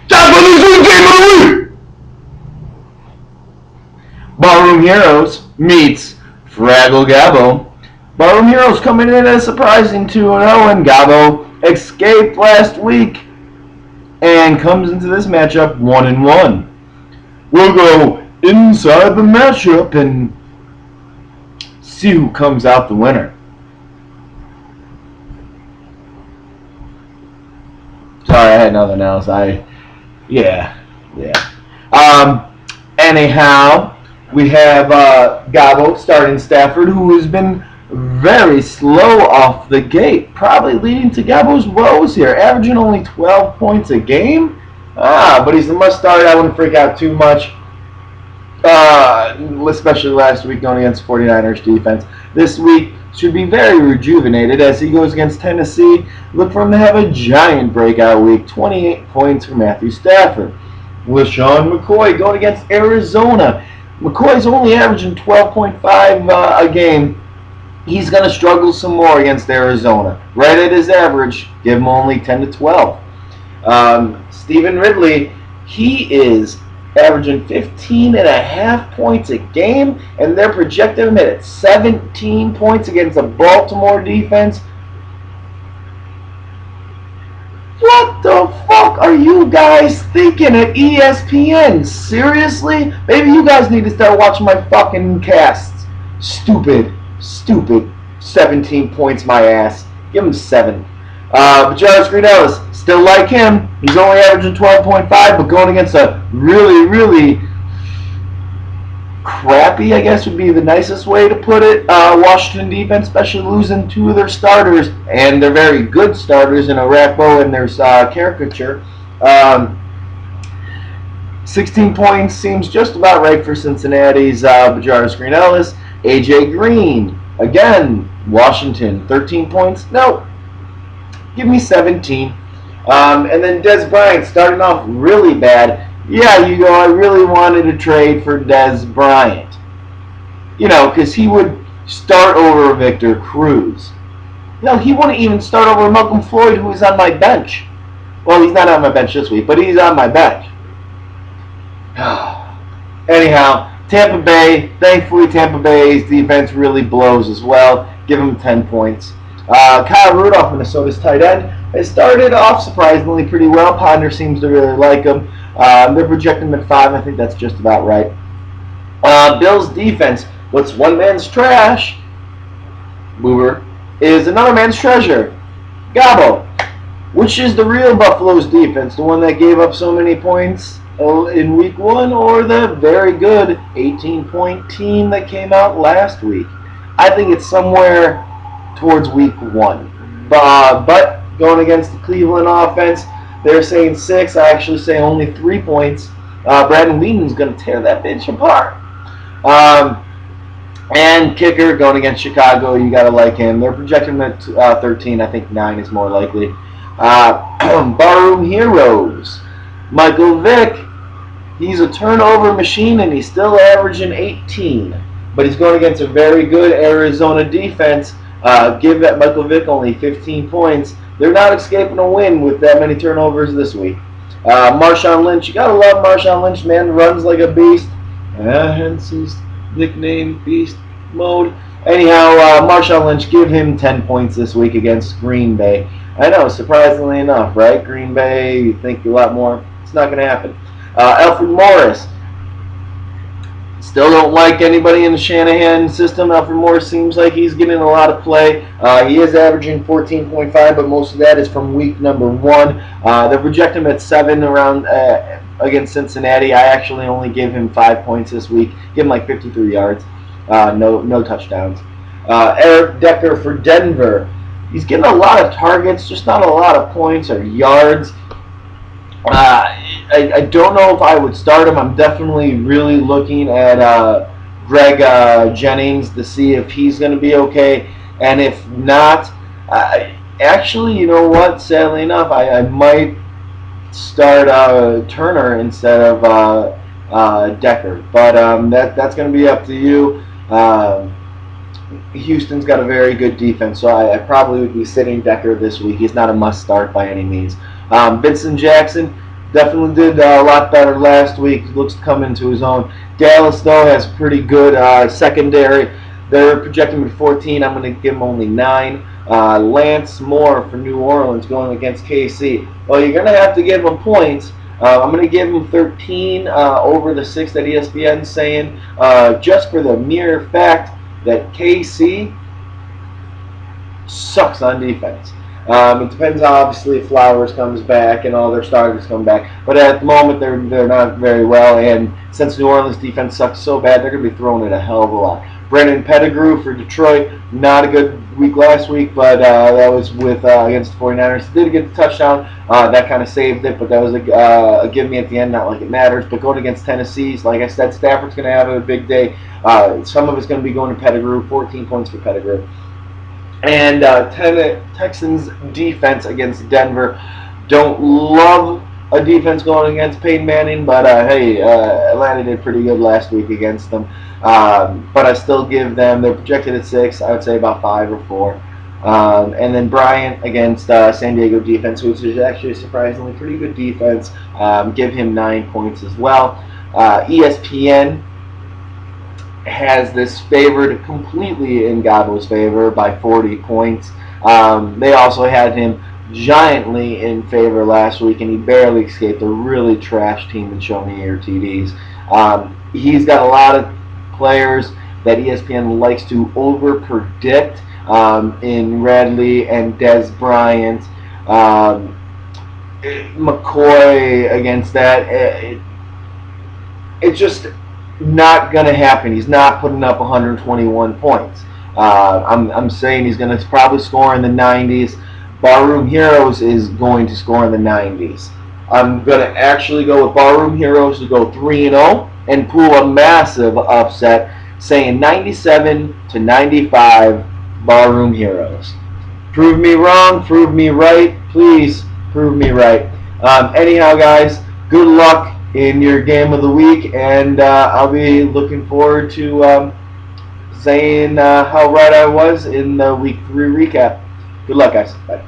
That's what this week's game of the week! Ballroom Heroes meets Fraggle Gabbo. Ballroom Heroes coming in as surprising 2-0, and Gabbo escaped last week and comes into this matchup 1-1. We'll go inside the matchup and see who comes out the winner. Sorry, I had nothing else. Anyhow, we have Gabbo starting Stafford, who has been very slow off the gate, probably leading to Gabbo's woes here, averaging only 12 points a game. But he's a must start. I wouldn't freak out too much, especially last week going against 49ers defense. This week should be very rejuvenated as he goes against Tennessee. Look for him to have a giant breakout week. 28 points for Matthew Stafford. LaShawn McCoy going against Arizona. McCoy's only averaging 12.5 a game. He's going to struggle some more against Arizona. Right at his average, give him only 10 to 12. Stephen Ridley, he is averaging 15.5 points a game, and they're projecting him at 17 points against a Baltimore defense. What the fuck are you guys thinking at ESPN? Seriously? Maybe you guys need to start watching my fucking casts. Stupid. 17 points my ass. Give him 7. Jarvis Green-Ellis, still like him. He's only averaging 12.5, but going against a really crappy, I guess would be the nicest way to put it, Washington defense, especially losing 2 of their starters, and they're very good starters in Arakpo and there's Caricature. 16 points seems just about right for Cincinnati's Jarvis Green-Ellis. AJ Green, again, Washington, 13 points. Nope. Give me 17. And then Dez Bryant starting off really bad. Yeah, you go, I really wanted to trade for Dez Bryant. You know, because he would start over Victor Cruz. No, he wouldn't even start over Malcolm Floyd, who is on my bench. Well, he's not on my bench this week, but he's on my bench. Anyhow, Tampa Bay, thankfully Tampa Bay's defense really blows as well. Give him 10 points. Kyle Rudolph, Minnesota's tight end, has started off surprisingly pretty well. Ponder seems to really like him. They're projecting him at 5. I think that's just about right. Bills defense, what's one man's trash, Boober, is another man's treasure. Gabbo, which is the real Buffalo's defense, the one that gave up so many points in week 1, or the very good 18-point team that came out last week? I think it's somewhere towards week 1. But going against the Cleveland offense, they're saying 6. I actually say only 3 points. Brandon Whedon's going to tear that bitch apart. And kicker going against Chicago, you got to like him. They're projecting him at 13. I think 9 is more likely. Barroom Heroes, Michael Vick. He's a turnover machine, and he's still averaging 18. But he's going against a very good Arizona defense. Give that Michael Vick only 15 points. They're not escaping a win with that many turnovers this week. Marshawn Lynch, you gotta love Marshawn Lynch, man. Runs like a beast. Hence his nickname, Beast Mode. Anyhow, Marshawn Lynch, give him 10 points this week against Green Bay. I know, surprisingly enough, right? Green Bay, you think a lot more. It's not going to happen. Alfred Morris. Still don't like anybody in the Shanahan system. Alfred Morris seems like he's getting a lot of play. He is averaging 14.5, but most of that is from week number 1. They're projecting him at 7 around against Cincinnati. I actually only give him 5 points this week. Give him like 53 yards. No touchdowns. Eric Decker for Denver. He's getting a lot of targets, just not a lot of points or yards. I don't know if I would start him. I'm definitely really looking at Greg Jennings to see if he's going to be okay. And if not, actually, you know what? Sadly enough, I might start Turner instead of Decker. But that's going to be up to you. Houston's got a very good defense, so I probably would be sitting Decker this week. He's not a must-start by any means. Vincent Jackson, Definitely did a lot better last week. Looks to come into his own. Dallas, though, has pretty good secondary. They're projecting him to 14. I'm going to give him only 9. Lance Moore for New Orleans going against KC. Well, you're going to have to give him points. I'm going to give him 13 over the 6 that ESPN's saying, just for the mere fact that KC sucks on defense. It depends, obviously, if Flowers comes back and all their starters come back. But at the moment, they're not very well. And since New Orleans' defense sucks so bad, they're going to be throwing it a hell of a lot. Brandon Pettigrew for Detroit, not a good week last week, but that was with against the 49ers. Did get the touchdown. That kind of saved it, but that was a give me at the end, not like it matters. But going against Tennessee, like I said, Stafford's going to have a big day. Some of it's going to be going to Pettigrew, 14 points for Pettigrew. And Texans defense against Denver. Don't love a defense going against Peyton Manning, but hey, Atlanta did pretty good last week against them. But I still give them, they're projected at 6, I would say about 5 or 4. And then Bryant against San Diego defense, which is actually a surprisingly pretty good defense. Give him 9 points as well. ESPN has this favored completely in Godwin's favor by 40 points. They also had him giantly in favor last week, and he barely escaped a really trash team in Show Me Your TDs. He's got a lot of players that ESPN likes to over-predict in Radley and Des Bryant. McCoy against that. It's just not going to happen. He's not putting up 121 points. I'm saying he's going to probably score in the 90s. Barroom Heroes is going to score in the 90s. I'm going to actually go with Barroom Heroes to go 3-0 and pull a massive upset, saying 97 to 95 Barroom Heroes. Prove me wrong, prove me right. Please prove me right. Anyhow, guys, good luck in your game of the week, and I'll be looking forward to saying how right I was in the week 3 recap. Good luck, guys. Bye.